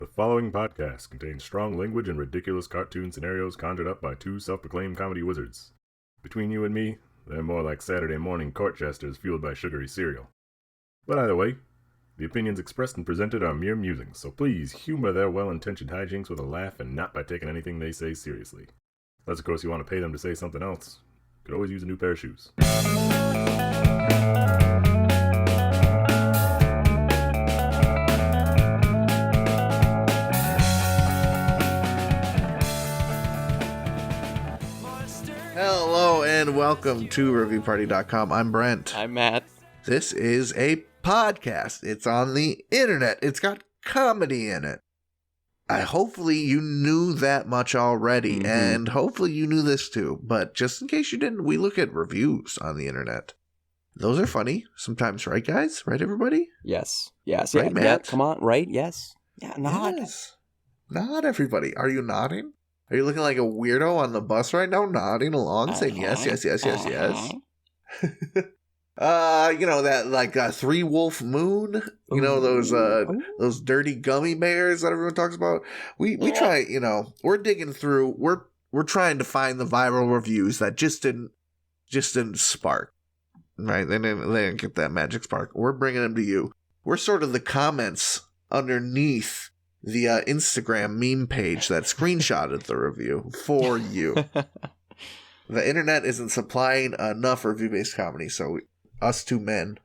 The following podcast contains strong language and ridiculous cartoon scenarios conjured up by two self-proclaimed comedy wizards. Between you and me, they're more like Saturday morning court jesters fueled by sugary cereal. But either way, the opinions expressed and presented are mere musings, so please humor their well-intentioned hijinks with a laugh and not by taking anything they say seriously. Unless, of course, you want to pay them to say something else. Could always use a new pair of shoes. Hello and welcome to ReviewParty.com. I'm Brent. I'm Matt. This is a podcast. It's on the internet. It's got comedy in it. Hopefully you knew that much already, and hopefully you knew this too. But just in case you didn't, we look at reviews on the internet. Those are funny sometimes, right, guys? Right, everybody? Yes. Right, Yeah, Matt? yeah, come on, right? Yes. Yeah, nod. Yes. Nod, everybody. Are you nodding? Are you looking like a weirdo on the bus right now, nodding along, saying yes. You know that like Three Wolf Moon. You know those dirty gummy bears that everyone talks about. We try. You know, we're digging through. We're trying to find the viral reviews that just didn't spark. Right? They didn't get that magic spark. We're bringing them to you. We're sort of the comments underneath the Instagram meme page that screenshotted the review for you. The internet isn't supplying enough review-based comedy, so us two men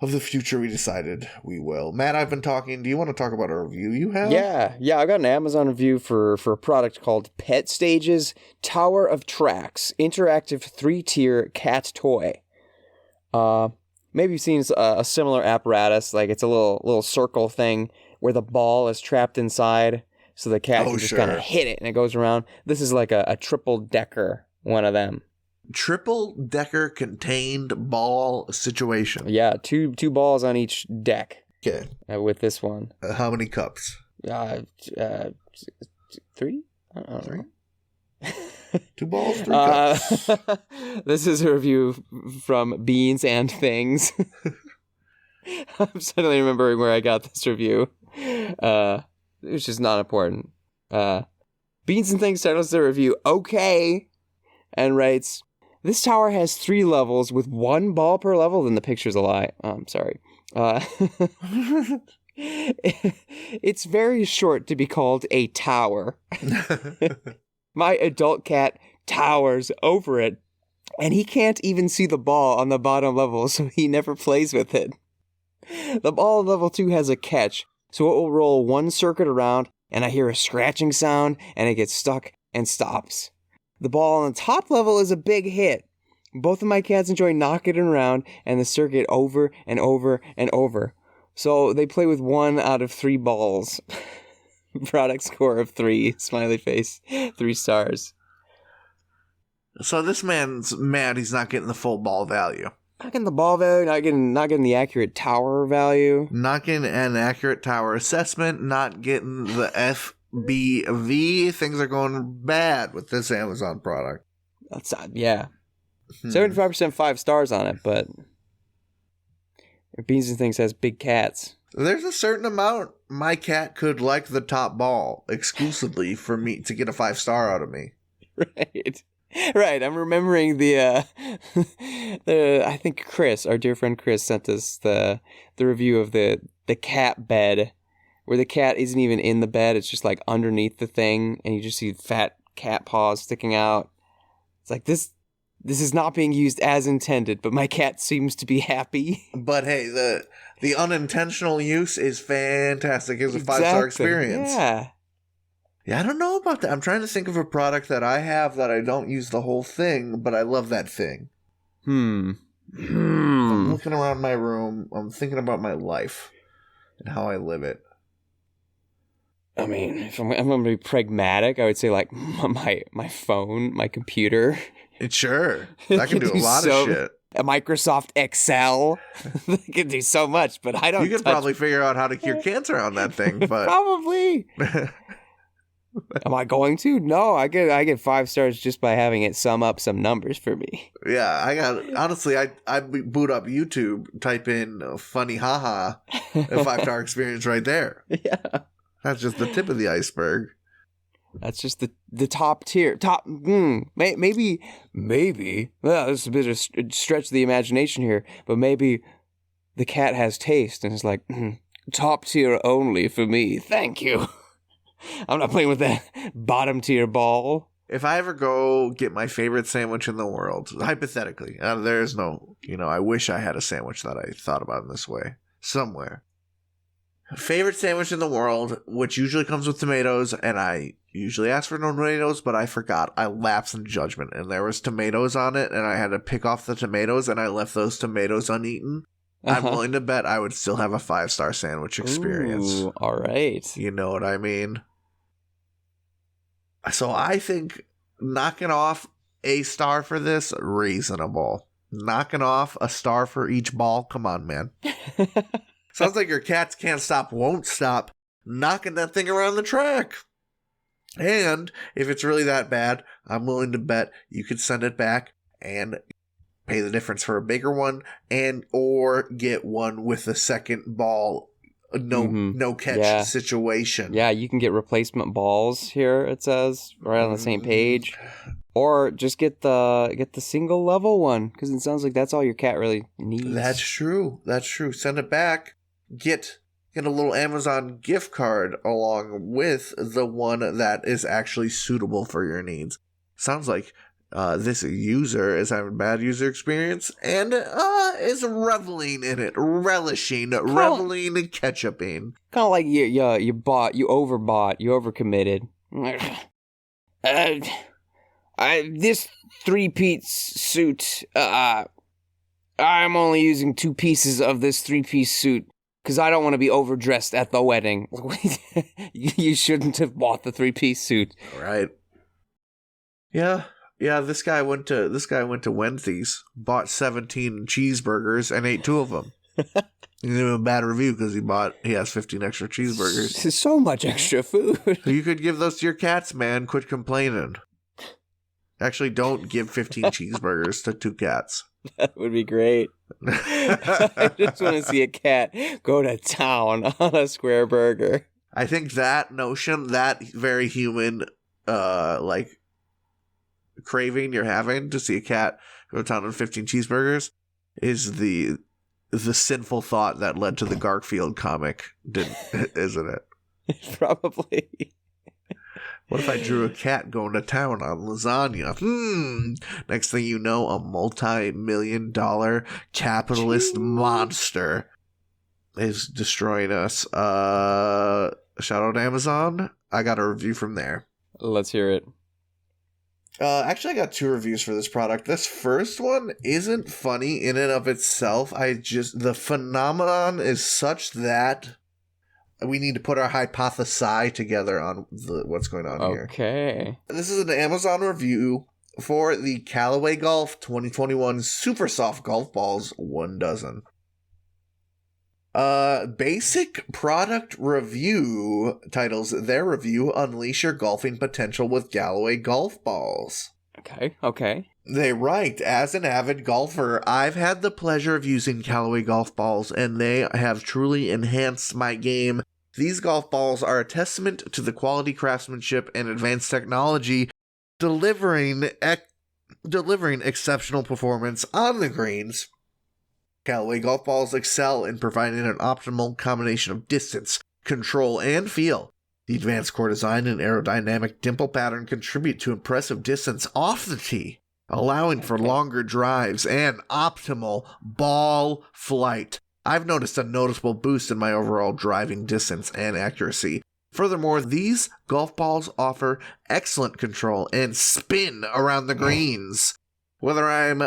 of the future, we decided we will. Matt, I've been talking. Do you want to talk about a review you have? Yeah. I got an Amazon review for a product called Pet Stages Tower of Tracks Interactive 3-Tier Cat Toy. Maybe you've seen a similar apparatus, like it's a little circle thing where the ball is trapped inside, so the cat can just kind of hit it and it goes around. This is like a triple-decker one of them. Triple-decker contained ball situation. Yeah, two balls on each deck. Okay. With this one. How many cups? 3? I don't know. 2 balls, 3 cups. This is a review from Beans and Things. I'm suddenly remembering where I got this review. It's just not important. Beans and Things titles the review okay and writes, "This tower has 3 levels with 1 ball per level." Then the picture's a lie. I'm sorry. It's very short to be called a tower. My adult cat towers over it, and he can't even see the ball on the bottom level, so he never plays with it. The ball on level 2 has a catch, so it will roll 1 circuit around, and I hear a scratching sound, and it gets stuck and stops. The ball on the top level is a big hit. Both of my cats enjoy knocking it around, and the circuit over and over and over. So they play with 1 out of 3 balls. Product score of 3, smiley face, 3 stars. So this man's mad he's not getting the full ball value. Not getting the ball value, not getting the accurate tower value. Not getting an accurate tower assessment, not getting the FBV. Things are going bad with this Amazon product. That's yeah. 75% 5 stars on it, but Beans and Things has big cats. There's a certain amount my cat could like the top ball exclusively for me to get a 5-star out of me. Right. I'm remembering the I think Chris, our dear friend Chris, sent us the review of the cat bed, where the cat isn't even in the bed. It's just like underneath the thing, and you just see fat cat paws sticking out. It's like this is not being used as intended, but my cat seems to be happy. But hey, the unintentional use is fantastic. It's a 5-star experience. Yeah, I don't know about that. I'm trying to think of a product that I have that I don't use the whole thing, but I love that thing. I'm looking around my room. I'm thinking about my life and how I live it. I mean, if I'm going to be pragmatic, I would say like my phone, my computer. Sure. That can do a lot of shit. A Microsoft Excel. They can do so much, but I don't. You could probably figure out how to cure cancer on that thing, but probably. Am I going to? No, I get 5 stars just by having it sum up some numbers for me. Yeah, honestly, I boot up YouTube, type in funny haha, a 5-star experience right there. Yeah. That's just the tip of the iceberg. That's just the top tier. Maybe. Well, this is a bit of a stretch of the imagination here, but maybe the cat has taste and it's like, top tier only for me. Thank you. I'm not playing with that bottom tier ball. If I ever go get my favorite sandwich in the world, hypothetically, there's no, I wish I had a sandwich that I thought about in this way somewhere. Favorite sandwich in the world, which usually comes with tomatoes, and I usually ask for no tomatoes, but I forgot. I lapsed in judgment, and there was tomatoes on it, and I had to pick off the tomatoes, and I left those tomatoes uneaten. I'm willing to bet I would still have a 5-star sandwich experience. Ooh, all right. You know what I mean? So I think knocking off a star for this, reasonable. Knocking off a star for each ball, come on, man. Sounds like your cats can't stop, won't stop knocking that thing around the track. And if it's really that bad, I'm willing to bet you could send it back and pay the difference for a bigger one, and or get one with a second ball, no catch situation. Yeah, you can get replacement balls here, it says, right on the same page. Or just get the single level one, because it sounds like that's all your cat really needs. That's true. Send it back. Get a little Amazon gift card along with the one that is actually suitable for your needs. Sounds like this user is having a bad user experience and is reveling in it, reveling and ketchuping. Kind of like you overbought, you overcommitted. This 3-piece suit, I'm only using 2 pieces of this 3-piece suit because I don't want to be overdressed at the wedding. You shouldn't have bought the 3-piece suit. Right. Yeah, this guy went to Wednesday's, bought 17 cheeseburgers and ate 2 of them. He gave him a bad review because he has 15 extra cheeseburgers. So much extra food. You could give those to your cats, man. Quit complaining. Actually, don't give 15 cheeseburgers to 2 cats. That would be great. I just want to see a cat go to town on a square burger. I think that notion, that very human, craving you're having to see a cat go to town on 15 cheeseburgers is the sinful thought that led to the Garfield comic, isn't it? Probably. What if I drew a cat going to town on lasagna? Next thing you know, a multi-million-dollar capitalist monster is destroying us. Shout out Amazon. I got a review from there. Let's hear it. Actually, I got 2 reviews for this product. This first one isn't funny in and of itself. The phenomenon is such that we need to put our hypothesi together on what's going on here. Okay. This is an Amazon review for the Callaway Golf 2021 Super Soft Golf Balls 1 dozen. Basic product review titles their review, Unleash Your Golfing Potential with Callaway Golf Balls. Okay. They write, as an avid golfer, I've had the pleasure of using Callaway golf balls, and they have truly enhanced my game. These golf balls are a testament to the quality craftsmanship and advanced technology, delivering exceptional performance on the greens. Callaway golf balls excel in providing an optimal combination of distance, control, and feel. The advanced core design and aerodynamic dimple pattern contribute to impressive distance off the tee, allowing for longer drives and optimal ball flight. I've noticed a noticeable boost in my overall driving distance and accuracy. Furthermore, these golf balls offer excellent control and spin around the greens. Whether I'm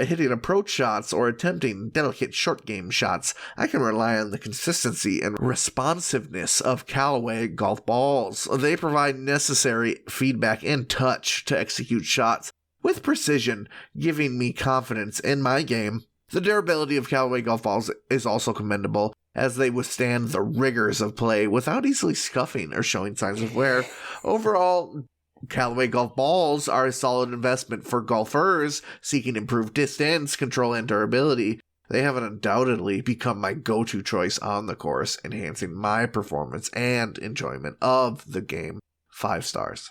hitting approach shots or attempting delicate short game shots, I can rely on the consistency and responsiveness of Callaway golf balls. They provide necessary feedback and touch to execute shots with precision, giving me confidence in my game. The durability of Callaway golf balls is also commendable, as they withstand the rigors of play without easily scuffing or showing signs of wear. Overall, Callaway golf balls are a solid investment for golfers seeking improved distance, control, and durability. They have undoubtedly become my go-to choice on the course, enhancing my performance and enjoyment of the game. 5 stars.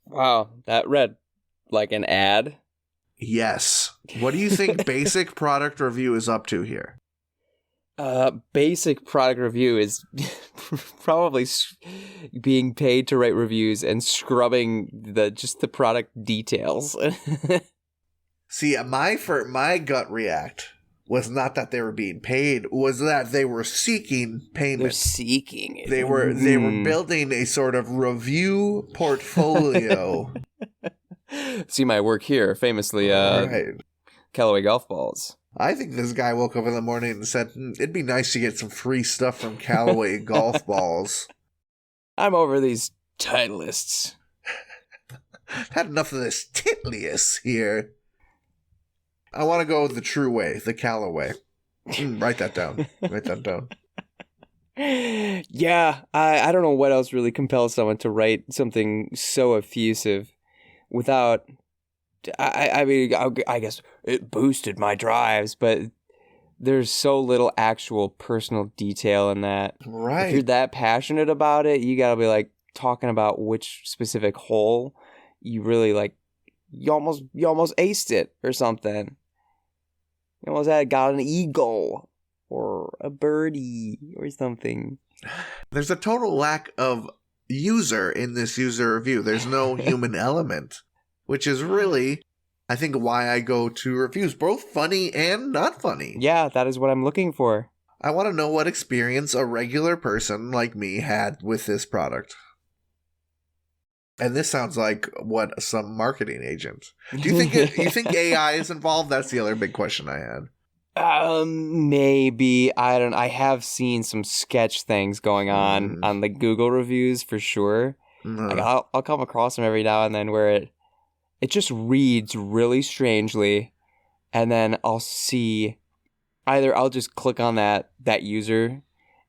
Wow, that read like an ad. Yes. What do you think Basic Product Review is up to here? Basic Product Review is probably being paid to write reviews and scrubbing the product details. See, my gut react was not that they were being paid, was that they were seeking payment. They're seeking it. They were building a sort of review portfolio. See my work here, famously Right. Callaway golf balls. I think this guy woke up in the morning and said, it'd be nice to get some free stuff from Callaway golf balls. I'm over these Titleists. Had enough of this Titleist here. I want to go the true way, the Callaway. Write that down. Write that down. Yeah, I don't know what else really compels someone to write something so effusive without... I mean, I guess it boosted my drives, but there's so little actual personal detail in that. Right. If you're that passionate about it, you gotta be like talking about which specific hole you really like. You almost aced it or something. You almost got an eagle or a birdie or something. There's a total lack of user in this user review. There's no human element, which is really, I think, why I go to reviews, both funny and not funny. Yeah, that is what I'm looking for. I want to know what experience a regular person like me had with this product. And this sounds like what some marketing agent. Do you think AI is involved? That's the other big question I had. Maybe. I have seen some sketch things going on the Google reviews for sure. Like I'll come across them every now and then where it just reads really strangely, and then I'll see either I'll just click on that user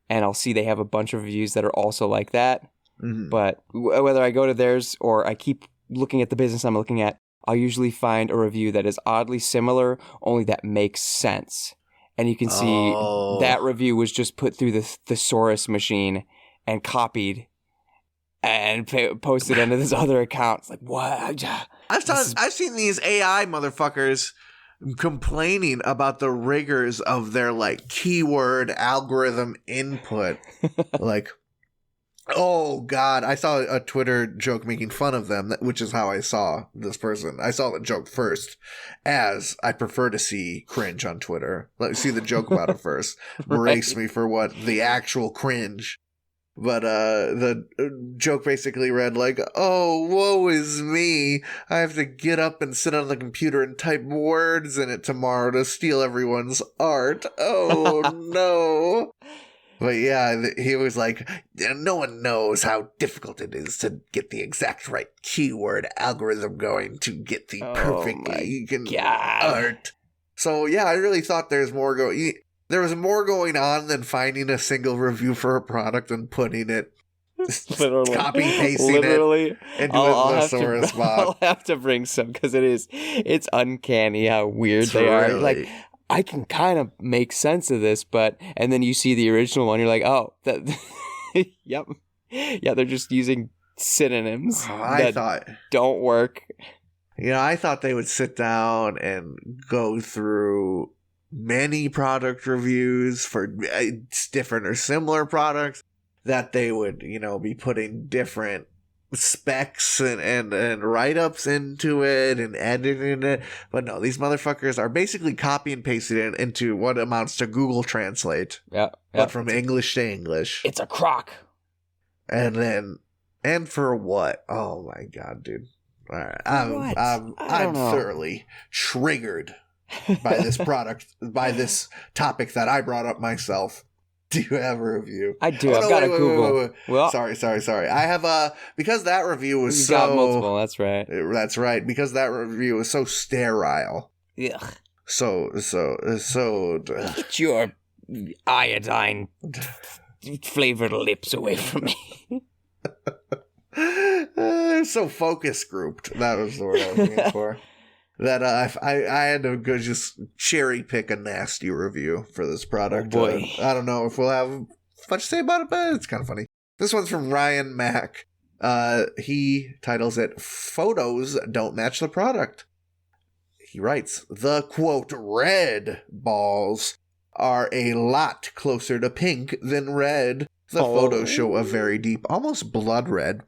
and I'll see they have a bunch of reviews that are also like that. Mm-hmm. But whether I go to theirs or I keep looking at the business I'm looking at, I'll usually find a review that is oddly similar, only that makes sense. And you can see that review was just put through the thesaurus machine and copied and posted into this other account. It's like, what? I've seen these AI motherfuckers complaining about the rigors of their like keyword algorithm input. Like, oh God, I saw a Twitter joke making fun of them, which is how I saw this person. I saw the joke first, as I prefer to see cringe on Twitter. Let me see the joke about it first. Brace me for what the actual cringe. But the joke basically read like, oh, woe is me. I have to get up and sit on the computer and type words in it tomorrow to steal everyone's art. Oh, no. But yeah, he was like, no one knows how difficult it is to get the exact right keyword algorithm going to get the perfect art. So yeah, I really thought there was more going on than finding a single review for a product and putting it, copy pasting it into a thesaurus bot. I'll have to bring some because it's uncanny how weird they are. Like, I can kind of make sense of this, and then you see the original one, you're like, oh, that, yep. Yeah, they're just using synonyms don't work. You know, I thought they would sit down and go through many product reviews for different or similar products, that they would, be putting different specs and write-ups into it and editing it. But no, these motherfuckers are basically copy and pasting it into what amounts to Google Translate. Yeah. But from English to English. It's a crock. And for what? Oh my God, dude. All right. I'm thoroughly triggered by this product, by this topic that I brought up myself. Do you have a review? I do. I've got a Google. Wait. Well, sorry. I have because that review was you got multiple. That's right. That's right. Because that review was so sterile. Yeah. So. Get your iodine flavored lips away from me. So focus grouped. That was the word I was looking for. that I had to go just cherry pick a nasty review for this product. Oh boy. I don't know if we'll have much to say about it, but it's kind of funny. This one's from Ryan Mack. He titles it, "Photos Don't Match the Product." He writes, "The, quote, red balls are a lot closer to pink than red. The photos show a very deep, almost blood red.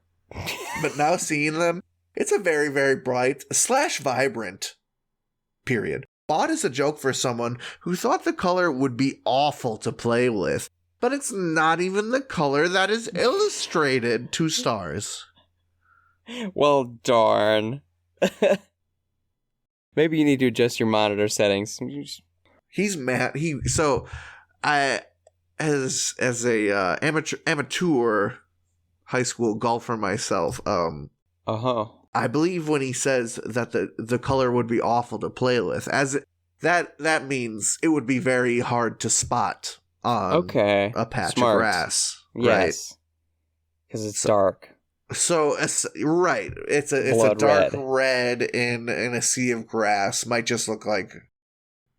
But now seeing them, it's a very, very bright / vibrant. Period. Bought as a joke for someone who thought the color would be awful to play with. But it's not even the color that is illustrated. 2 stars. Well, darn. Maybe you need to adjust your monitor settings. He's mad. As a amateur high school golfer myself, I believe when he says that the color would be awful to play with, that means it would be very hard to spot on a patch of grass. Yes, because it's dark. So it's a dark red in a sea of grass. Might just look like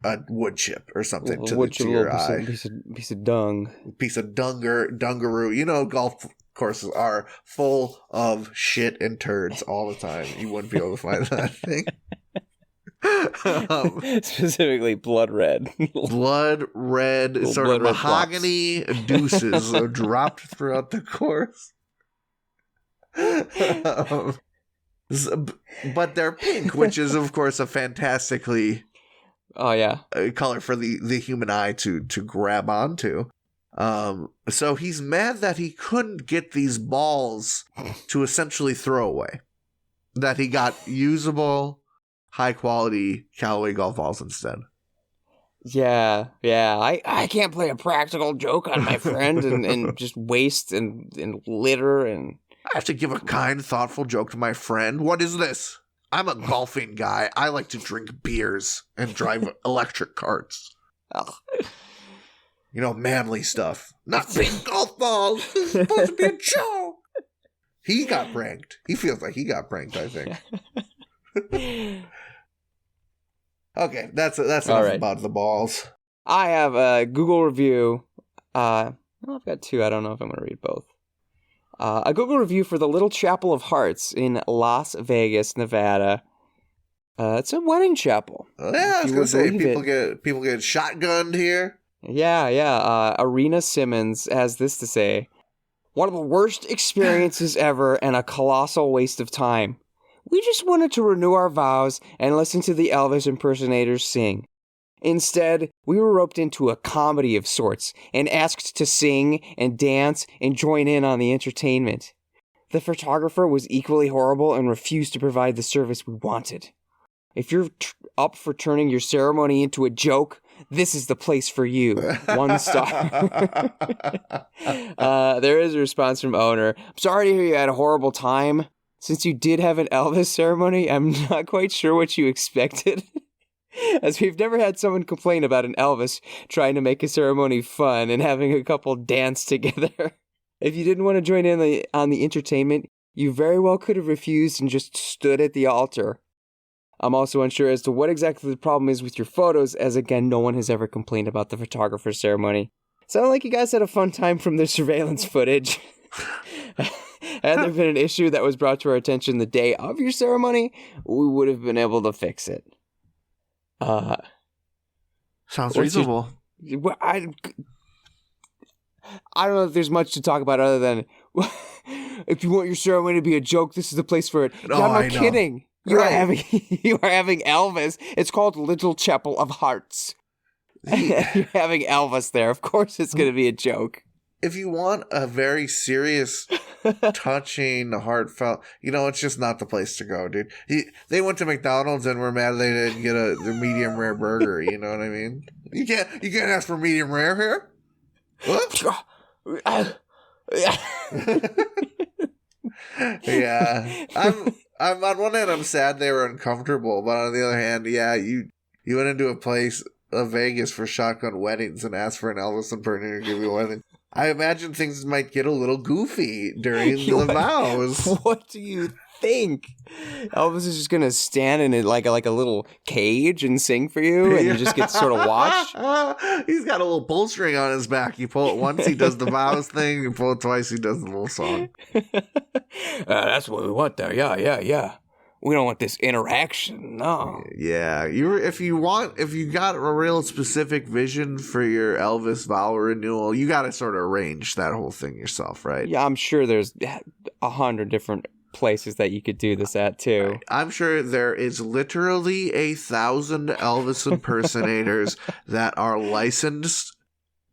a wood chip or something to your eye. Piece of dung. Piece of dungaroo. You know, golf courses are full of shit and turds all the time. You wouldn't be able to find that thing. Specifically blood red. Blood red, well, sort blood of mahogany deuces are dropped throughout the course. But they're pink, which is, of course, a fantastically color for the human eye to grab onto. So he's mad that he couldn't get these balls to essentially throw away. That he got usable, high-quality Callaway golf balls instead. Yeah. I can't play a practical joke on my friend and just waste and litter and... I have to give a kind, thoughtful joke to my friend. What is this? I'm a golfing guy. I like to drink beers and drive electric carts. Oh. You know, manly stuff. Not big golf balls. This is supposed to be a joke. He got pranked. He feels like he got pranked, I think. Okay, that's enough about the balls. I have a Google review. I've got 2. I don't know if I'm going to read both. A Google review for the Little Chapel of Hearts in Las Vegas, Nevada. It's a wedding chapel. Yeah, I was going to say, people get shotgunned here. Yeah. Arena Simmons has this to say. One of the worst experiences ever and a colossal waste of time. We just wanted to renew our vows and listen to the Elvis impersonators sing. Instead, we were roped into a comedy of sorts and asked to sing and dance and join in on the entertainment. The photographer was equally horrible and refused to provide the service we wanted. If you're up for turning your ceremony into a joke, this is the place for you. 1 star. There is a response from owner. I'm sorry to hear you had a horrible time. Since you did have an Elvis ceremony, I'm not quite sure what you expected. As we've never had someone complain about an Elvis trying to make a ceremony fun and having a couple dance together. If you didn't want to join in on the entertainment, you very well could have refused and just stood at the altar. I'm also unsure as to what exactly the problem is with your photos, as again, no one has ever complained about the photographer's ceremony. Sounded like you guys had a fun time from the surveillance footage. Had there been an issue that was brought to our attention the day of your ceremony, we would have been able to fix it. Sounds reasonable. I don't know if there's much to talk about other than if you want your ceremony to be a joke, this is the place for it. I'm not kidding. You are having Elvis. It's called Little Chapel of Hearts. You're having Elvis there. Of course it's going to be a joke. If you want a very serious, touching, heartfelt, it's just not the place to go, dude. They went to McDonald's and were mad they didn't get the medium rare burger. You know what I mean? You can't ask for medium rare here. What? Yeah, I'm on one hand I'm sad they were uncomfortable, but on the other hand, yeah, you went into a place of Vegas for shotgun weddings and asked for an Elvis impersonator to give you a wedding. I imagine things might get a little goofy during the vows. What do you think? Elvis is just gonna stand in it like a little cage and sing for you, and you just get to sort of watch. He's got a little pull string on his back. You pull it once, he does the vows thing. You pull it twice, he does the little song. That's what we want there. Yeah. We don't want this interaction. No. Yeah, if you got a real specific vision for your Elvis vow renewal, you got to sort of arrange that whole thing yourself, right? Yeah, I'm sure there's 100 different places that you could do this at too. I'm sure there is literally 1,000 Elvis impersonators that are licensed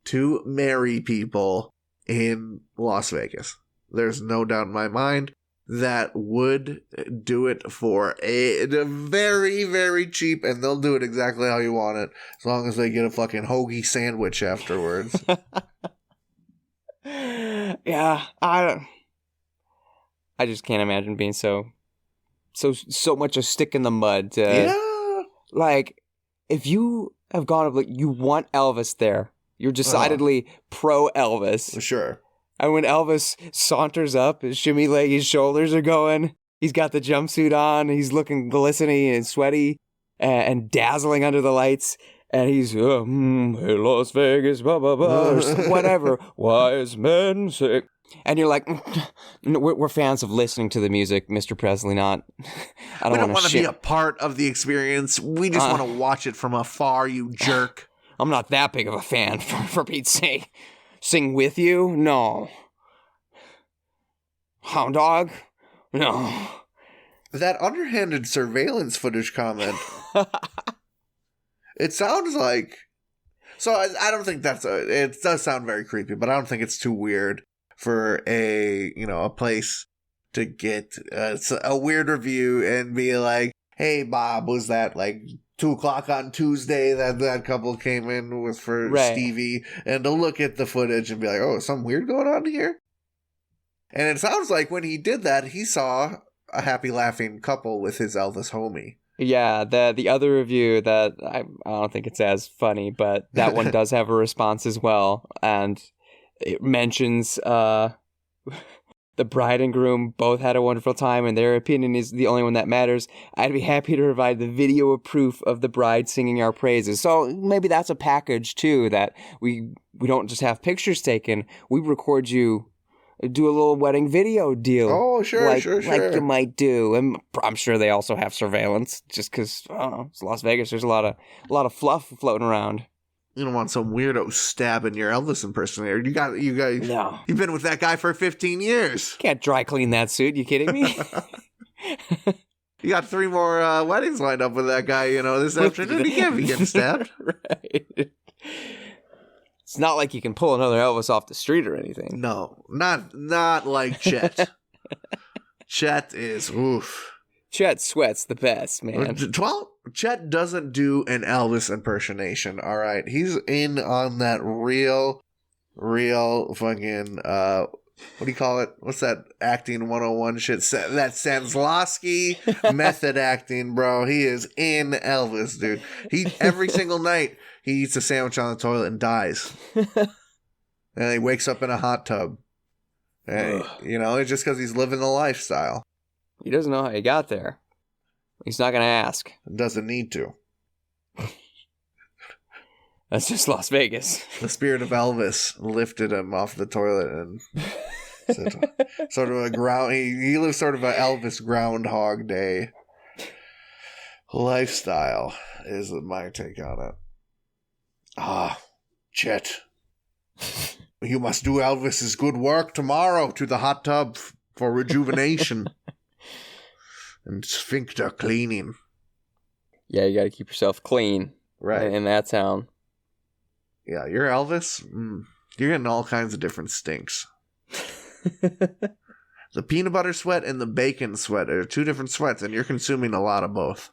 to marry people in Las Vegas. There's no doubt in my mind that would do it for a very, very cheap, and they'll do it exactly how you want it, as long as they get a fucking hoagie sandwich afterwards. Yeah, I just can't imagine being so much a stick in the mud. Yeah. Like, if you have gone up, like, you want Elvis there, you're decidedly pro Elvis. Sure. And when Elvis saunters up, his shimmy leg, his shoulders are going, he's got the jumpsuit on, he's looking glistening and sweaty and dazzling under the lights, and he's, hey, Las Vegas, blah, blah, blah, or whatever, wise men say. And you're like, we're fans of listening to the music, Mr. Presley, not, I don't we don't want to be a part of the experience. We just want to watch it from afar, you jerk. I'm not that big of a fan, for Pete's sake. Sing with you? No. Hound dog? No. That underhanded surveillance footage comment. It sounds like... So I don't think it does sound very creepy, but I don't think it's too weird for a place to get a weird review and be like, hey, Bob, was that like 2:00 on Tuesday that couple came in with for Stevie, and to look at the footage and be like, oh, is something weird going on here? And it sounds like when he did that, he saw a happy laughing couple with his Elvis homie. Yeah, the other review that I don't think it's as funny, but that one does have a response as well, and it mentions the bride and groom both had a wonderful time, and their opinion is the only one that matters. I'd be happy to provide the video of proof of the bride singing our praises. So maybe that's a package, too, that we don't just have pictures taken. We record you, do a little wedding video deal. Oh, sure. Like you might do. And I'm sure they also have surveillance, just because, I don't know, it's Las Vegas. There's a lot of fluff floating around. You don't want some weirdo stabbing your Elvis impersonator. You guys. No. You've been with that guy for 15 years. Can't dry clean that suit. You kidding me? You got 3 more weddings lined up with that guy, this afternoon. He can't be getting stabbed. Right. It's not like you can pull another Elvis off the street or anything. No, not like Chet. Chet is oof. Chet Sweat's the best, man. Well, Chet doesn't do an Elvis impersonation, all right? He's in on that real fucking, what do you call it? What's that acting 101 shit? That Stanislavski method acting, bro. He is in Elvis, dude. Every single night, he eats a sandwich on the toilet and dies. And he wakes up in a hot tub. And, it's just because he's living the lifestyle. He doesn't know how he got there. He's not going to ask. Doesn't need to. That's just Las Vegas. The spirit of Elvis lifted him off the toilet and sort of a ground. He lives sort of an Elvis Groundhog Day lifestyle is my take on it. Chet. You must do Elvis's good work tomorrow to the hot tub for rejuvenation. And sphincter cleaning. Yeah, you got to keep yourself clean. Right. In that town. Yeah, you're Elvis. You're getting all kinds of different stinks. The peanut butter sweat and the bacon sweat are 2 different sweats, and you're consuming a lot of both.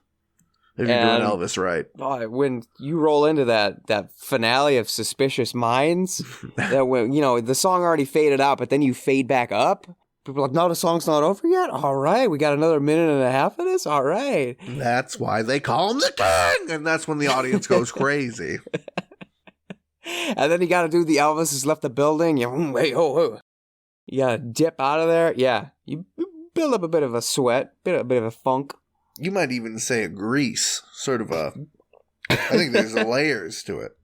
If you're doing Elvis right. When you roll into that finale of Suspicious Minds, that when the song already faded out, but then you fade back up. People are like, no, the song's not over yet? All right, we got another minute and a half of this? All right. That's why they call him the king! And that's when the audience goes crazy. And then you got to do the Elvis has left the building. You gotta dip out of there. Yeah, you build up a bit of a sweat, a bit of a funk. You might even say a grease, sort of a. I think there's layers to it.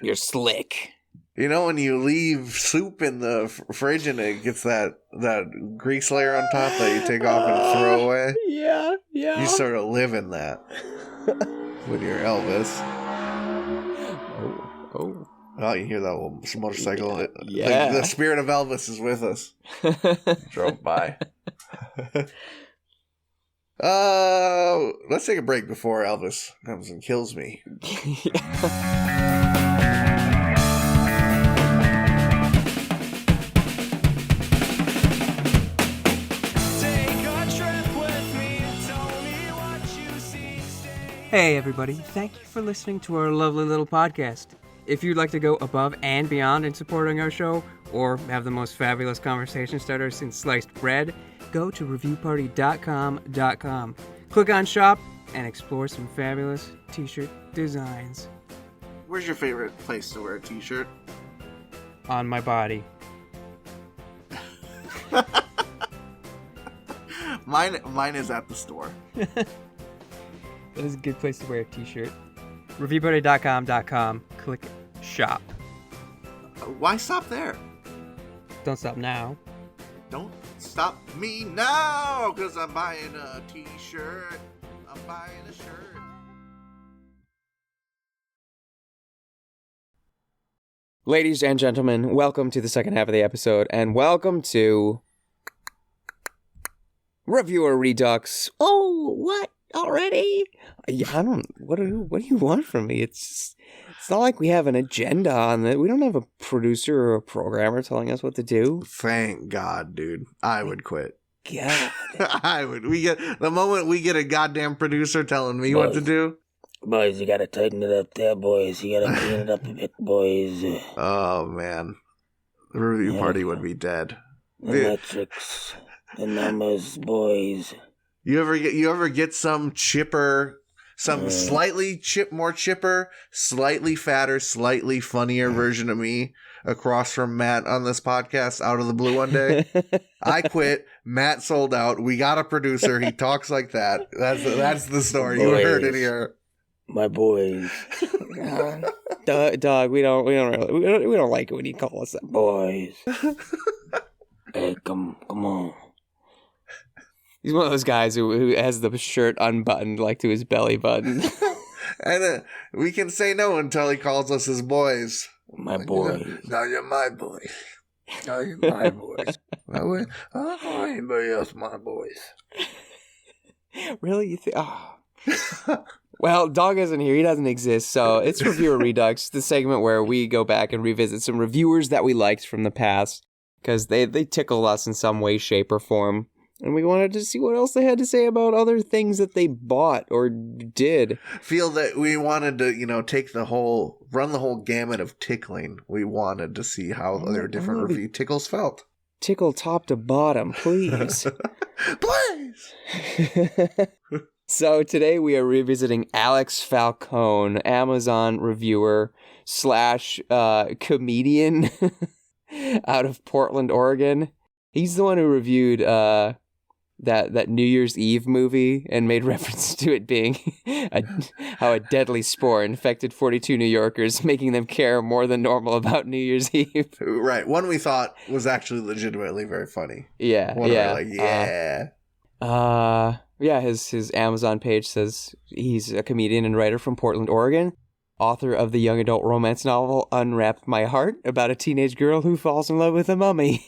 You're slick. You know when you leave soup in the fridge and it gets that grease layer on top that you take off and throw away? Yeah. You sort of live in that with your Elvis. Oh, you hear that little motorcycle? Yeah. The spirit of Elvis is with us. Drove by. Let's take a break before Elvis comes and kills me. Hey everybody, thank you for listening to our lovely little podcast. If you'd like to go above and beyond in supporting our show, or have the most fabulous conversation starter since sliced bread, go to reviewparty.com. Click on shop and explore some fabulous t-shirt designs. Where's your favorite place to wear a t-shirt? On my body. Mine is at the store. That is a good place to wear a t-shirt. Reviewparty.com. Click shop. Why stop there? Don't stop now. Don't stop me now, because I'm buying a t-shirt. I'm buying a shirt. Ladies and gentlemen, welcome to the second half of the episode, and welcome to Reviewer Redux. Oh, what? Already? I don't. What do you want from me? It's not like we have an agenda on it. We don't have a producer or a programmer telling us what to do. Thank God, dude. I would quit. God. I would. The moment we get a goddamn producer telling me what to do. Boys, you gotta tighten it up there, boys. You gotta clean it up a bit, boys. Oh man, the review party would be dead. The metrics, the numbers, boys. You ever get some chipper, slightly more chipper, slightly fatter, slightly funnier version of me across from Matt on this podcast out of the blue one day? I quit. Matt sold out. We got a producer. He talks like that. That's the story. Boys. You heard it here. My boys. Dog, we don't like it when you call us that. Boys. Hey, come on. He's one of those guys who has the shirt unbuttoned, like to his belly button. And we can say no until he calls us his boys. My boys. Now you're my boy. Now you're my boys. I don't know anybody else my boys. Really? You think? Oh. Well, Dog isn't here. He doesn't exist. So it's Reviewer Redux, the segment where we go back and revisit some reviewers that we liked from the past because they tickle us in some way, shape, or form. And we wanted to see what else they had to say about other things that they bought or did. Feel that we wanted to, run the whole gamut of tickling. We wanted to see how their different review tickles felt. Tickle top to bottom, please. Please! So today we are revisiting Alex Falcone, Amazon reviewer / comedian out of Portland, Oregon. He's the one who reviewed that New Year's Eve movie and made reference to it being how a deadly spore infected 42 New Yorkers, making them care more than normal about New Year's Eve. Right. One we thought was actually legitimately very funny. Yeah. One yeah. Like, yeah. His Amazon page says he's a comedian and writer from Portland, Oregon, author of the young adult romance novel Unwrap My Heart, about a teenage girl who falls in love with a mummy.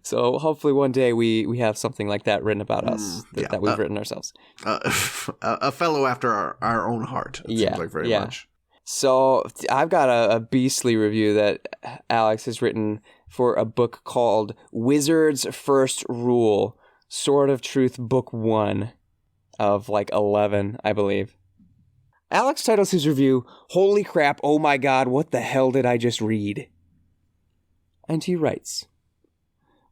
So hopefully one day we have something like that written about us that we've written ourselves. A fellow after our own heart. It seems like very much. So I've got a beastly review that Alex has written for a book called Wizard's First Rule, Sword of Truth, Book 1 of 11, I believe. Alex titles his review, Holy Crap, Oh My God, What the Hell Did I Just Read? And he writes,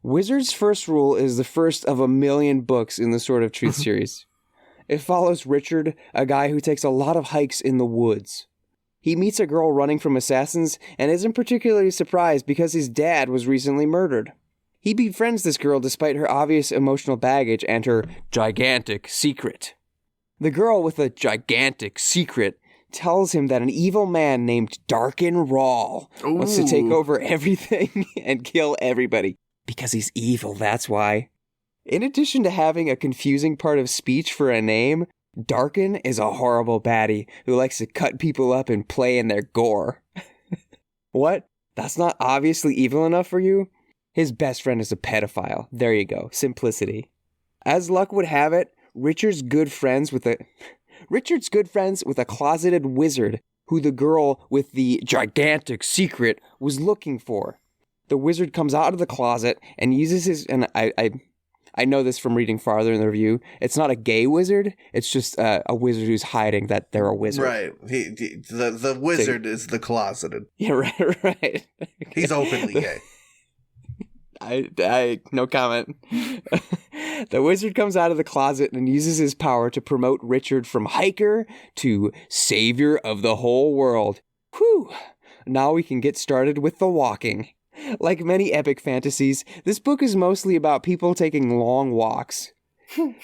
Wizard's First Rule is the first of a million books in the Sword of Truth series. It follows Richard, a guy who takes a lot of hikes in the woods. He meets a girl running from assassins and isn't particularly surprised because his dad was recently murdered. He befriends this girl despite her obvious emotional baggage and her gigantic secret. The girl with a gigantic secret tells him that an evil man named Darken Rawl wants to take over everything and kill everybody. Because he's evil, that's why. In addition to having a confusing part of speech for a name, Darken is a horrible baddie who likes to cut people up and play in their gore. What? That's not obviously evil enough for you? His best friend is a pedophile. There you go. Simplicity. As luck would have it, Richard's good friends with a closeted wizard who the girl with the gigantic secret was looking for. The wizard comes out of the closet and uses his... And I know this from reading farther in the review. It's not a gay wizard. It's just a wizard who's hiding that they're a wizard. Right. The wizard is the closeted. Yeah, right. He's openly gay. I no comment. The wizard comes out of the closet and uses his power to promote Richard from hiker to savior of the whole world. Whew. Now we can get started with the walking. Like many epic fantasies, this book is mostly about people taking long walks.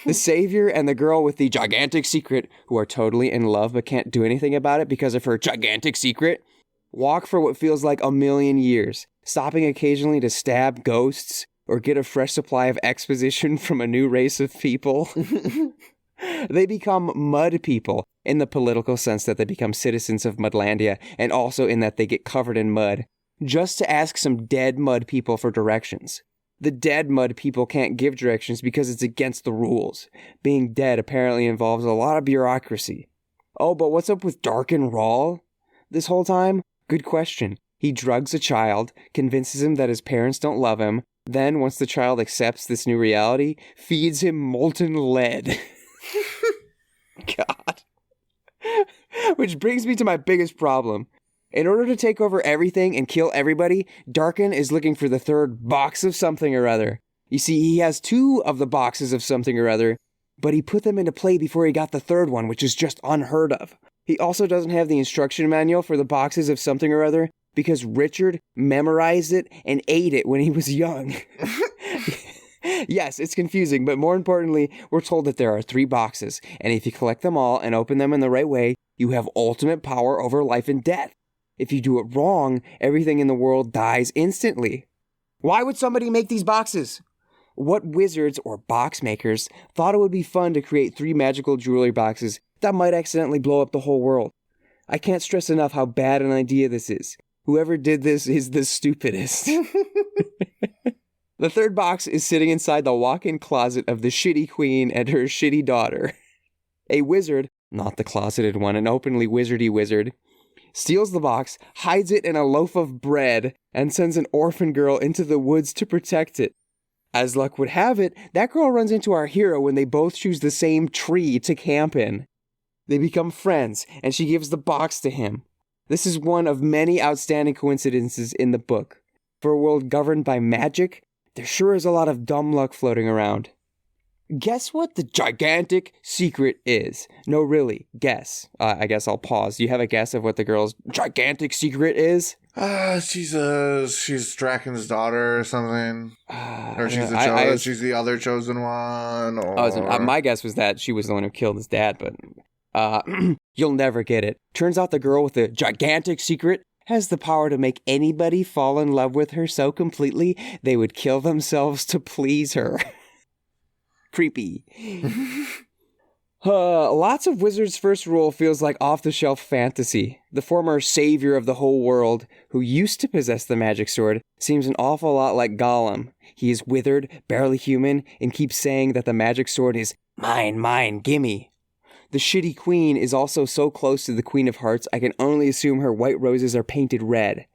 The savior and the girl with the gigantic secret, who are totally in love but can't do anything about it because of her gigantic secret, walk for what feels like 1,000,000 years, stopping occasionally to stab ghosts or get a fresh supply of exposition from a new race of people. They become mud people, in the political sense that they become citizens of Mudlandia, and also in that they get covered in mud, just to ask some dead mud people for directions. The dead mud people can't give directions because it's against the rules. Being dead apparently involves a lot of bureaucracy. Oh, but what's up with Darken Rawl this whole time? Good question. He drugs a child, convinces him that his parents don't love him, then, once the child accepts this new reality, feeds him molten lead. God. Which brings me to my biggest problem. In order to take over everything and kill everybody, Darken is looking for the third box of something or other. You see, he has 2 of the boxes of something or other, but he put them into play before he got the third one, which is just unheard of. He also doesn't have the instruction manual for the boxes of something or other because Richard memorized it and ate it when he was young. Yes, it's confusing, but more importantly, we're told that there are 3 boxes, and if you collect them all and open them in the right way, you have ultimate power over life and death. If you do it wrong, everything in the world dies instantly. Why would somebody make these boxes? What wizards or box makers thought it would be fun to create 3 magical jewelry boxes that might accidentally blow up the whole world? I can't stress enough how bad an idea this is. Whoever did this is the stupidest. The third box is sitting inside the walk-in closet of the shitty queen and her shitty daughter. A wizard, not the closeted one, an openly wizardy wizard, steals the box, hides it in a loaf of bread, and sends an orphan girl into the woods to protect it. As luck would have it, that girl runs into our hero when they both choose the same tree to camp in. They become friends, and she gives the box to him. This is one of many outstanding coincidences in the book. For a world governed by magic, there sure is a lot of dumb luck floating around. Guess what the gigantic secret is? No, really, guess. I guess I'll pause. Do you have a guess of what the girl's gigantic secret is? She's Draken's daughter or something. Or she's the other chosen one. Or... my guess was that she was the one who killed his dad, but you'll never get it. Turns out the girl with the gigantic secret has the power to make anybody fall in love with her so completely they would kill themselves to please her. Creepy. Lots of Wizard's first rule feels like off-the-shelf fantasy. The former savior of the whole world, who used to possess the magic sword, seems an awful lot like Gollum. He is withered, barely human, and keeps saying that the magic sword is mine, gimme. The shitty queen is also so close to the Queen of Hearts, I can only assume her white roses are painted red.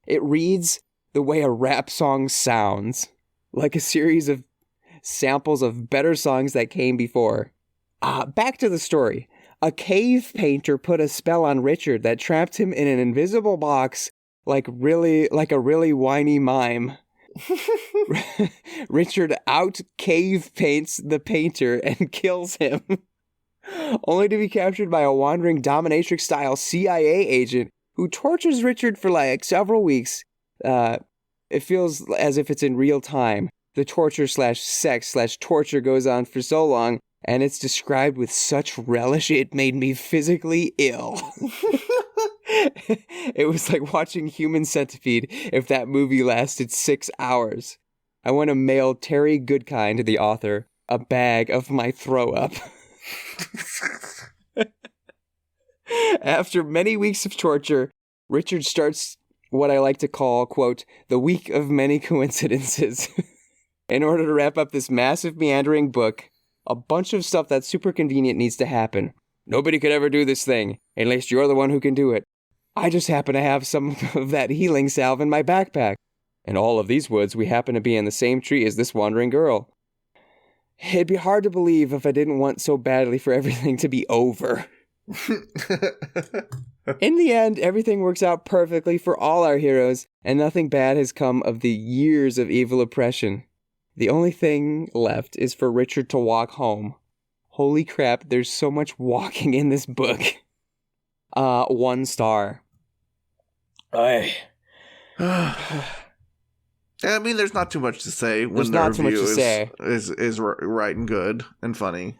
It reads the way a rap song sounds, like a series of samples of better songs that came before. Back to the story. A cave painter put a spell on Richard that trapped him in an invisible box like a really whiny mime. Richard out cave paints the painter and kills him. only to be captured by a wandering dominatrix-style CIA agent who tortures Richard for like several weeks. It feels as if it's in real time. The torture/sex/torture goes on for so long, and it's described with such relish it made me physically ill. It was like watching Human Centipede if that movie lasted 6 hours. I want to mail Terry Goodkind, the author, a bag of my throw-up. After many weeks of torture, Richard starts what I like to call, quote, the week of many coincidences. In order to wrap up this massive meandering book, a bunch of stuff that's super convenient needs to happen. Nobody could ever do this thing, unless you're the one who can do it. I just happen to have some of that healing salve in my backpack. In all of these woods, we happen to be in the same tree as this wandering girl. It'd be hard to believe if I didn't want so badly for everything to be over. In the end, everything works out perfectly for all our heroes, and nothing bad has come of the years of evil oppression. The only thing left is for Richard to walk home. Holy crap, there's so much walking in this book. 1 star. I mean, there's not too much to say when the review is right and good and funny.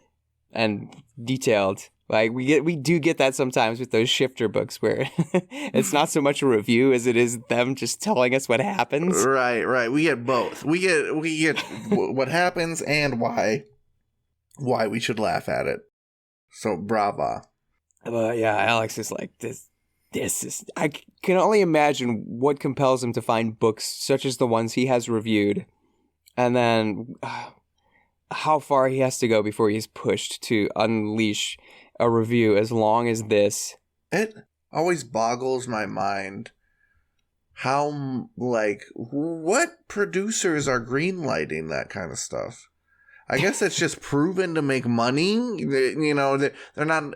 And detailed. Like, we do get that sometimes with those shifter books where it's not so much a review as it is them just telling us what happens. Right. We get both. We get what happens and why we should laugh at it. So, brava. But yeah, Alex is like, this is... I can only imagine what compels him to find books such as the ones he has reviewed. And then how far he has to go before he's pushed to unleash a review as long as this. It always boggles my mind how, like, what producers are greenlighting that kind of stuff. I guess it's just proven to make money. You know, they're not...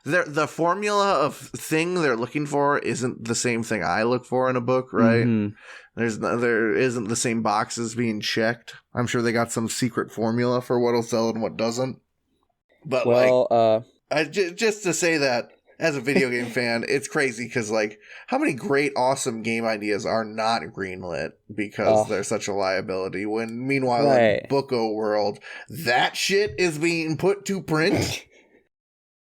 The formula of thing they're looking for isn't the same thing I look for in a book, right? Mm-hmm. There isn't the same boxes being checked. I'm sure they got some secret formula for what'll sell and what doesn't. But, just to say that, as a video game fan, it's crazy because, like, how many great, awesome game ideas are not greenlit because they're such a liability, when, meanwhile, in Booko world, that shit is being put to print?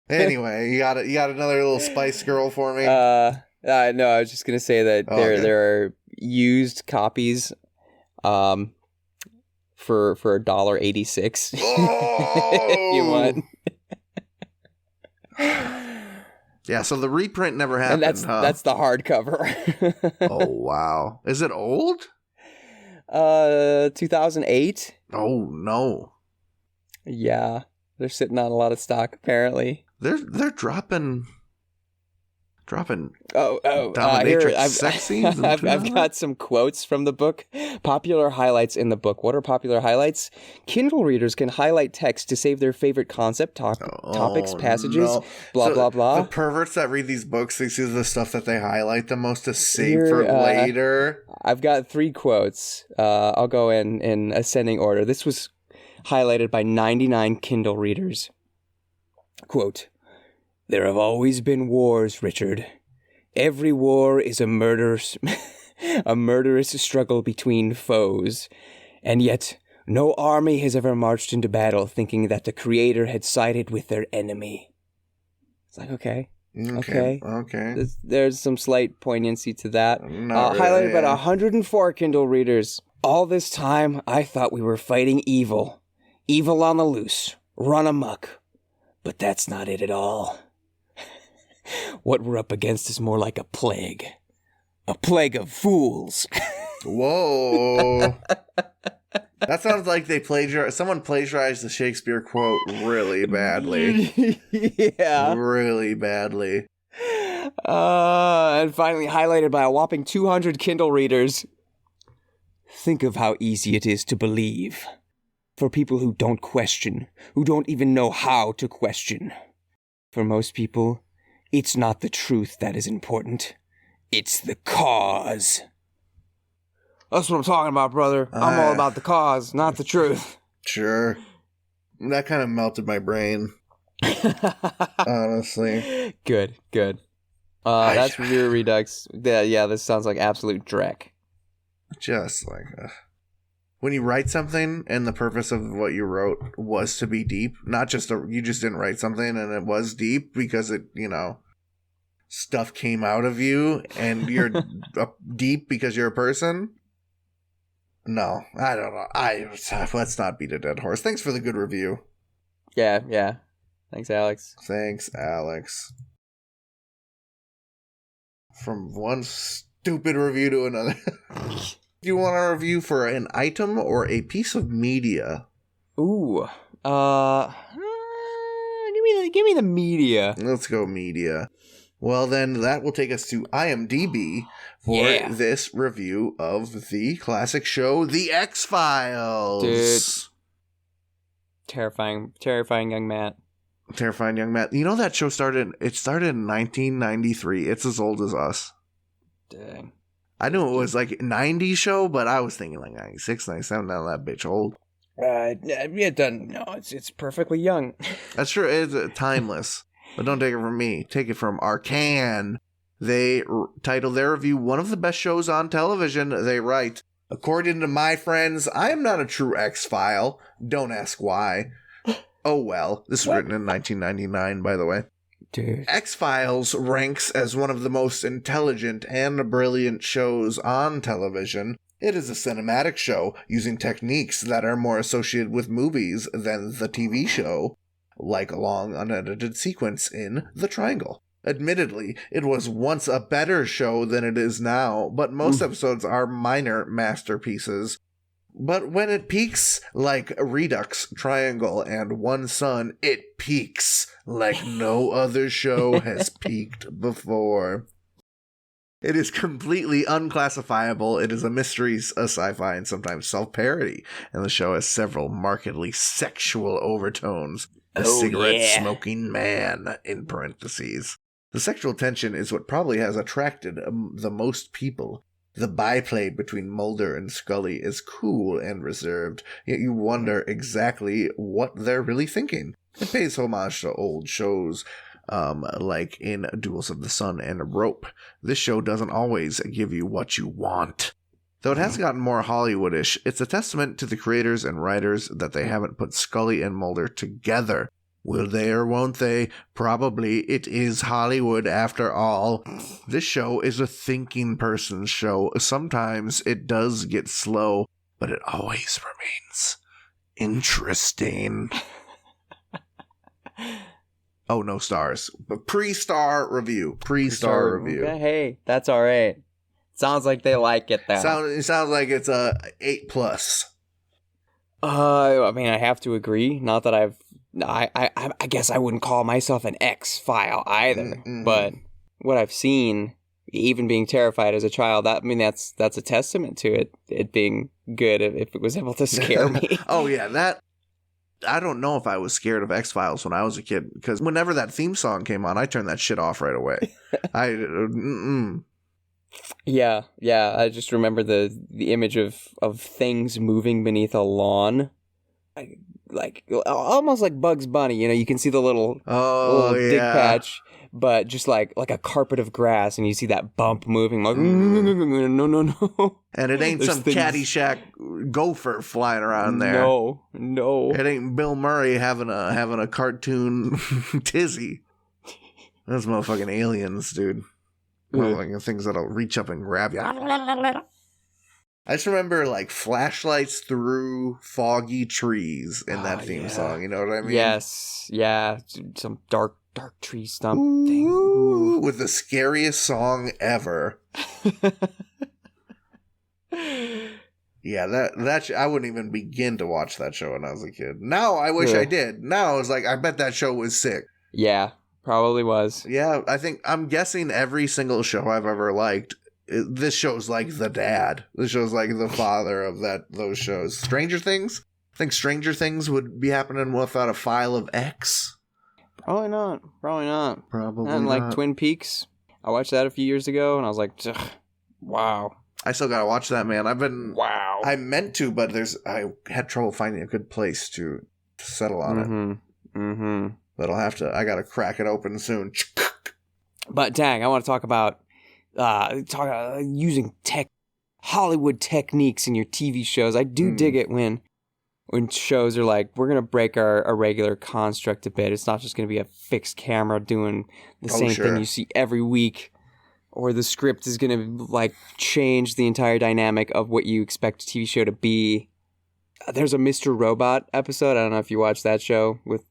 Anyway, you got another little Spice Girl for me? No, I was just going to say that there are used copies for $1.86. Oh! You want... Yeah, so the reprint never happened. And that's the hardcover. Oh wow. Is it old? 2008. Oh no. Yeah. They're sitting on a lot of stock apparently. They're dropping dominatrix sex scenes. I've got some quotes from the book. Popular highlights in the book. What are popular highlights? Kindle readers can highlight text to save their favorite concept, topics, passages, blah, blah. The perverts that read these books, this is the stuff that they highlight the most to save for later. I've got 3 quotes. I'll go in ascending order. This was highlighted by 99 Kindle readers. Quote, "There have always been wars, Richard. Every war is a murderous struggle between foes. And yet, no army has ever marched into battle thinking that the Creator had sided with their enemy." It's like, okay. There's some slight poignancy to that. Highlighted by 104 Kindle readers. "All this time, I thought we were fighting evil. Evil on the loose. Run amok. But that's not it at all. What we're up against is more like a plague. A plague of fools." Whoa. That sounds like someone plagiarized the Shakespeare quote really badly. Yeah. Really badly. And finally highlighted by a whopping 200 Kindle readers. "Think of how easy it is to believe. For people who don't question, who don't even know how to question. For most people, it's not the truth that is important. It's the cause." That's what I'm talking about, brother. I'm all about the cause, not the truth. Sure. That kind of melted my brain. Honestly. Good. That's Review Redux. Yeah, this sounds like absolute dreck. Just like when you write something and the purpose of what you wrote was to be deep, not just you just didn't write something and it was deep because it, stuff came out of you and you're deep because you're a person. No, I don't know. Let's not beat a dead horse. Thanks for the good review. Yeah. Thanks, Alex. From one stupid review to another. Do you want a review for an item or a piece of media? Ooh. Give me the media. Let's go media. Well, then that will take us to IMDb for this review of the classic show, The X-Files. Dude. Terrifying young Matt. Terrifying young Matt. You know that show started in 1993. It's as old as us. Dang. I knew it was like a 90s show, but I was thinking like 96, 97. Now that bitch old. It's perfectly young. That's true. It's timeless. But don't take it from me. Take it from Arcan. They title their review, one of the best shows on television. They write, according to my friends, I am not a true X-File. Don't ask why. Oh well. This is written in 1999, by the way. Dude. X-Files ranks as one of the most intelligent and brilliant shows on television. It is a cinematic show using techniques that are more associated with movies than the TV show, like a long unedited sequence in The Triangle. Admittedly, it was once a better show than it is now, but most episodes are minor masterpieces. But when it peaks like Redux, Triangle, and One Son, it peaks like no other show has peaked before. It is completely unclassifiable. It is a mystery, a sci-fi, and sometimes self-parody, and the show has several markedly sexual overtones. The cigarette-smoking man, in parentheses. The sexual tension is what probably has attracted the most people. The byplay between Mulder and Scully is cool and reserved, yet you wonder exactly what they're really thinking. It pays homage to old shows, like in Duels of the Sun and Rope. This show doesn't always give you what you want. Though it has gotten more Hollywoodish, it's a testament to the creators and writers that they haven't put Scully and Mulder together. Will they or won't they? Probably. It is Hollywood after all. This show is a thinking person's show. Sometimes it does get slow, but it always remains interesting. Oh, no stars. But pre-star review. Pre-star review. Okay, hey, that's all right. Sounds like they like it, though. It sounds like it's a 8+. I mean, I have to agree. Not that I guess I wouldn't call myself an X-File either. But what I've seen, even being terrified as a child, that's a testament to it being good if it was able to scare me. Oh, yeah, I don't know if I was scared of X-Files when I was a kid, because whenever that theme song came on, I turned that shit off right away. Yeah, I just remember the image of things moving beneath a lawn. Like almost like Bugs Bunny, you can see the little dig patch, but just like a carpet of grass, and you see that bump moving. Like no. And it ain't some Caddyshack gopher flying around there. No. It ain't Bill Murray having a cartoon tizzy. Those motherfucking aliens, dude. Motherfucking things that'll reach up and grab you. I just remember like flashlights through foggy trees in that theme song. You know what I mean? Yes. Yeah. Some dark tree stump thing. Ooh. With the scariest song ever. Yeah, that I wouldn't even begin to watch that show when I was a kid. Now I wish I did. Now I was like, I bet that show was sick. Yeah, probably was. Yeah, I'm guessing every single show I've ever liked, this show's like the dad. This show's like the father of those shows. Stranger Things? I think Stranger Things would be happening without a file of X. Probably not. Probably not. And like Twin Peaks. I watched that a few years ago, and I was like, wow. I still gotta watch that, man. I meant to, but I had trouble finding a good place to settle on it. But I gotta crack it open soon. But dang, I want to talk about using Hollywood techniques in your TV shows. I do dig it when shows are like, we're going to break our regular construct a bit. It's not just going to be a fixed camera doing the same thing you see every week, or the script is going to like change the entire dynamic of what you expect a TV show to be. There's a Mr. Robot episode. I don't know if you watched that show with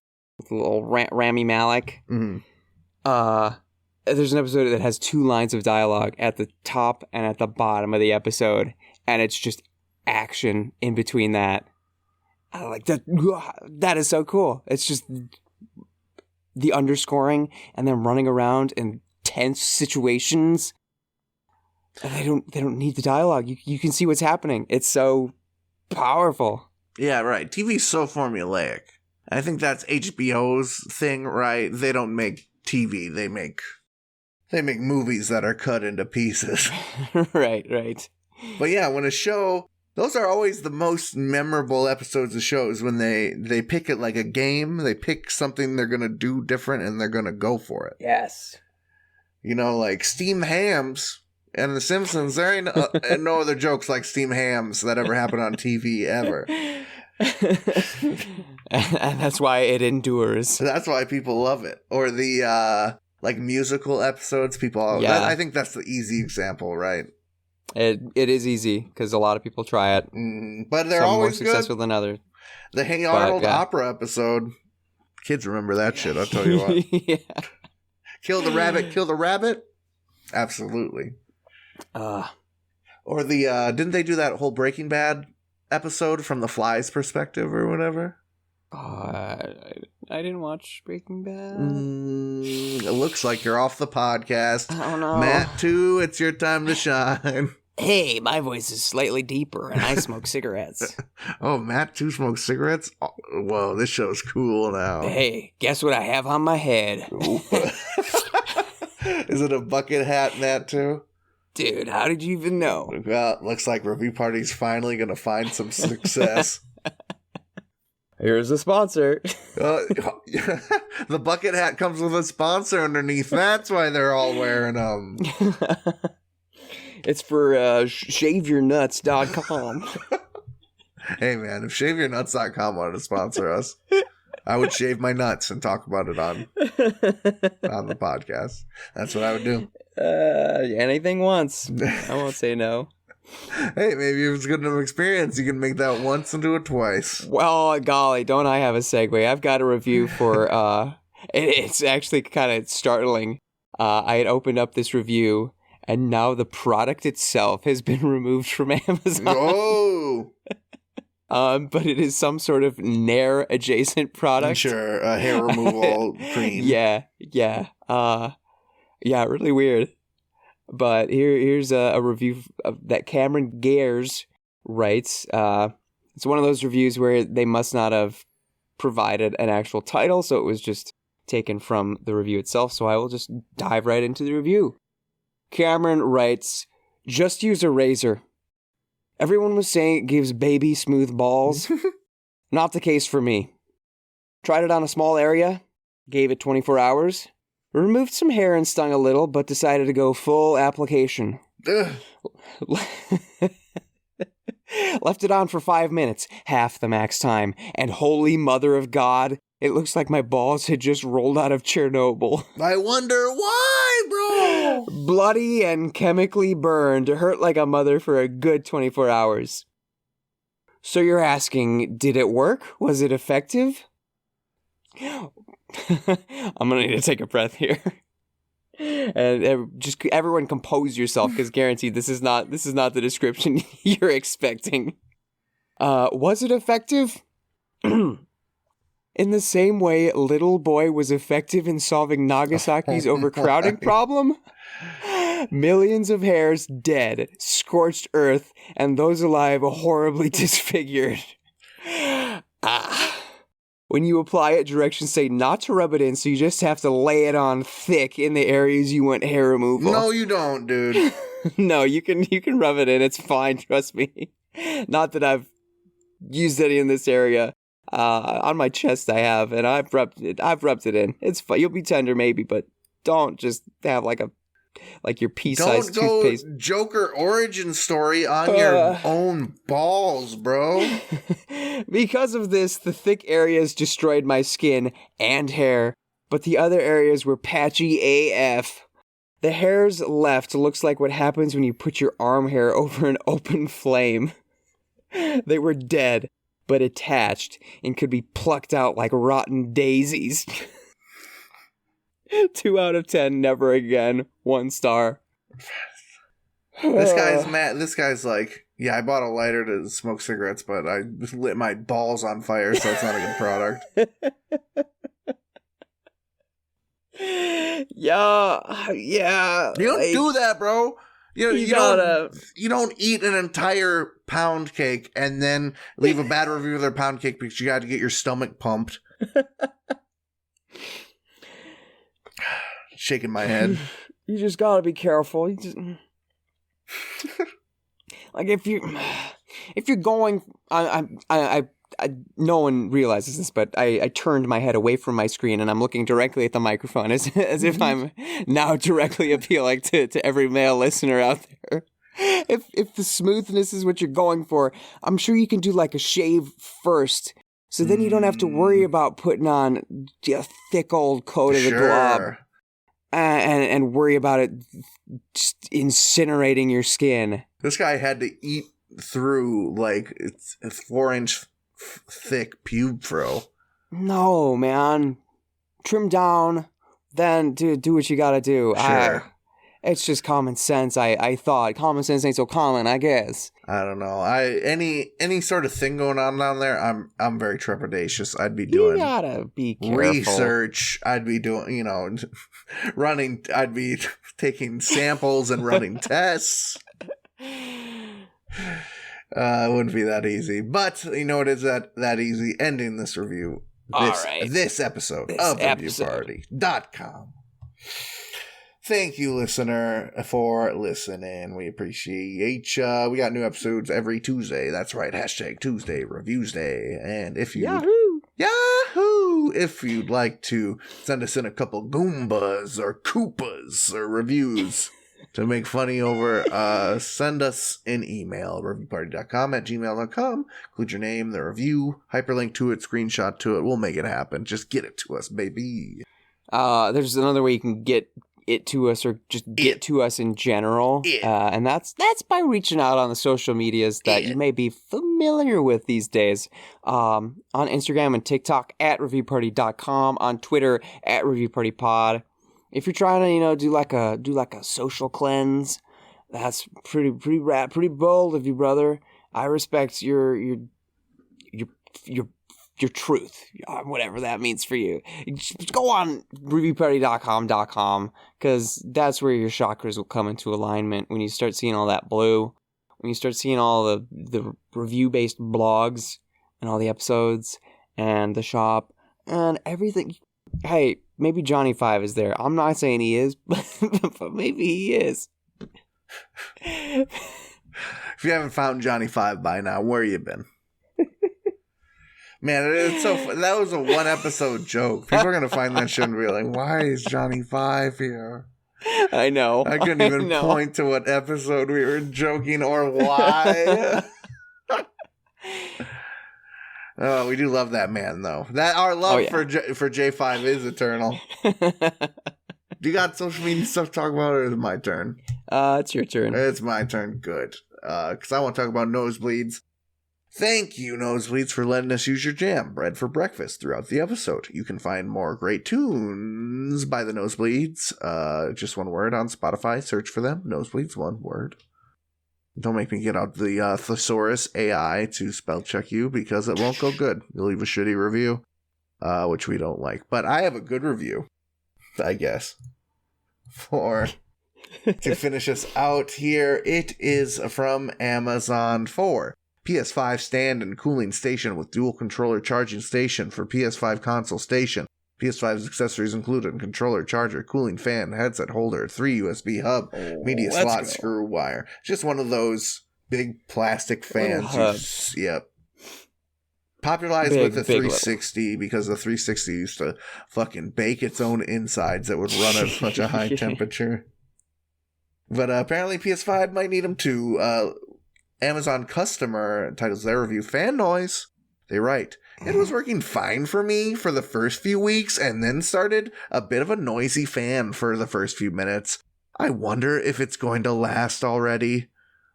little Rami Malek. Mm-hmm. There's an episode that has 2 lines of dialogue at the top and at the bottom of the episode, and it's just action in between that. I like that. That is so cool. It's just the underscoring and them running around in tense situations. They don't need the dialogue. You can see what's happening. It's so powerful. Yeah, right. TV's so formulaic. I think that's HBO's thing, right? They don't make TV. They make movies that are cut into pieces. Right. But yeah, when a show, those are always the most memorable episodes of shows, when they pick it like a game. They pick something they're going to do different and they're going to go for it. Yes. You know, like steamed hams and The Simpsons, there ain't no other jokes like steamed hams that ever happened on TV ever. And that's why it endures. That's why people love it. Or the like musical episodes, I think that's the easy example, right? It is easy because a lot of people try it. But they're Some always more successful than others. The Hey Arnold opera episode. Kids remember that shit, I'll tell you what. Yeah. Kill the rabbit? Absolutely. Or the didn't they do that whole Breaking Bad episode from the Fly's perspective or whatever? I didn't watch Breaking Bad. It looks like you're off the podcast. Oh no. Matt, too, it's your time to shine. Hey, my voice is slightly deeper and I smoke cigarettes. Oh, Matt, too, smokes cigarettes? Oh, whoa, this show's cool now. Hey, guess what I have on my head? Is it a bucket hat, Matt, too? Dude, how did you even know? Well, looks like Review Party's finally going to find some success. Here's a sponsor. The bucket hat comes with a sponsor underneath. That's why they're all wearing them. It's for shaveyournuts.com. Hey, man, if shaveyournuts.com wanted to sponsor us, I would shave my nuts and talk about it on the podcast. That's what I would do. Anything once. I won't say no. Hey, maybe if it's good enough experience, you can make that once and do it twice. Well, golly, don't I have a segue? I've got a review for, it's actually kind of startling. I had opened up this review, and now the product itself has been removed from Amazon. Oh! But it is some sort of Nair adjacent product. Sure, a hair removal cream. Yeah. Really weird. But here's a review that Cameron Gares writes. It's one of those reviews where they must not have provided an actual title, so it was just taken from the review itself. So I will just dive right into the review. Cameron writes, "Just use a razor. Everyone was saying it gives baby smooth balls. Not the case for me. Tried it on a small area, gave it 24 hours, removed some hair and stung a little, but decided to go full application. Left it on for 5 minutes, half the max time, and holy mother of God, it looks like my balls had just rolled out of Chernobyl. I wonder why, bro! Bloody and chemically burned, hurt like a mother for a good 24 hours. So you're asking, did it work? Was it effective? I'm gonna need to take a breath here. And just everyone compose yourself, because guaranteed this is not the description you're expecting. Was it effective? In the same way Little Boy was effective in solving Nagasaki's overcrowding problem? Millions of hairs dead, scorched earth, and those alive horribly disfigured. When you apply it, directions say not to rub it in, so you just have to lay it on thick in the areas you want hair removal. No, you don't, dude. No, you can rub it in. It's fine, trust me. Not that I've used any in this area. On my chest I have, and I've rubbed it in. It's fun. You'll be tender maybe, but don't just have like your pea-sized toothpaste. Don't go Joker origin story on your own balls, bro. Because of this, the thick areas destroyed my skin and hair, but the other areas were patchy AF. The hairs left looks like what happens when you put your arm hair over an open flame. They were dead, but attached, and could be plucked out like rotten daisies. 2 out of 10, never again. 1 star. This guy's mad. This guy's like, yeah, I bought a lighter to smoke cigarettes, but I lit my balls on fire, so it's not a good product. Yeah. You don't do that, bro. You don't eat an entire pound cake and then leave a bad review of their pound cake because you got to get your stomach pumped. Shaking my head. You just gotta be careful. You just like if you're going, I no one realizes this, but I turned my head away from my screen and I'm looking directly at the microphone as if I'm now directly appealing to every male listener out there. If the smoothness is what you're going for, I'm sure you can do like a shave first, so then you don't have to worry about putting on a thick old coat of the glob and worry about it just incinerating your skin. This guy had to eat through like it's a 4-inch thick pube fro. No, man. Trim down, then do what you gotta do. Sure. It's just common sense. I thought common sense ain't so common, I guess. I don't know. Any sort of thing going on down there, I'm very trepidatious. I'd be doing. You gotta be careful. Research. I'd be doing. Running. I'd be taking samples and running tests. It wouldn't be that easy, but it is that easy. Ending this review. This episode of ReviewParty.com. Thank you, listener, for listening. We appreciate ya. We got new episodes every Tuesday. That's right. # Tuesday Reviews Day. And if you Yahoo! If you'd like to send us in a couple Goombas or Koopas or reviews to make funny over, send us an email, reviewparty.com@gmail.com. Include your name, the review, hyperlink to it, screenshot to it. We'll make it happen. Just get it to us, baby. There's another way you can get it to us, or just get to us in general, and that's by reaching out on the social medias that you may be familiar with these days. On Instagram and TikTok @reviewparty.com, on Twitter @reviewpartypod. If you're trying to do like a social cleanse, that's pretty bold of you, brother. I respect your truth, whatever that means for you. Just go on reviewparty.com, because that's where your chakras will come into alignment when you start seeing all that blue, when you start seeing all the review-based blogs and all the episodes and the shop and everything. Hey, maybe Johnny 5 is there. I'm not saying he is, but maybe he is. If you haven't found Johnny 5 by now, where you been? Man, it's so fun. That was a 1 episode joke. People are going to find that shit and be like, why is Johnny 5 here? I know. I couldn't even point to what episode we were joking or why. Oh, we do love that man, though. Our love for J5 is eternal. Do you got social media stuff to talk about, or is it my turn? It's your turn. It's my turn. Good. Because I want to talk about nosebleeds. Thank you, Nosebleeds, for letting us use your jam, Bread for Breakfast, throughout the episode. You can find more great tunes by the Nosebleeds. Just one word on Spotify. Search for them. Nosebleeds, one word. Don't make me get out the Thesaurus AI to spell check you, because it won't go good. You'll leave a shitty review, which we don't like. But I have a good review, I guess, to finish us out here. It is from Amazon for PS5 stand and cooling station with dual controller charging station for PS5 console station. PS5's accessories included: controller, charger, cooling fan, headset holder, 3 USB hub, media slot, screw wire. Just one of those big plastic fans. Yep. Popularized Big, with the big 360 because the 360 used to fucking bake its own insides that would run at such a high temperature. But apparently PS5 might need them too. Amazon customer titles their review Fan Noise. They write, it was working fine for me for the first few weeks and then started a bit of a noisy fan for the first few minutes. I wonder if it's going to last already.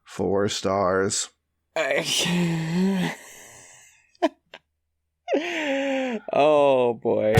4 stars. Oh boy.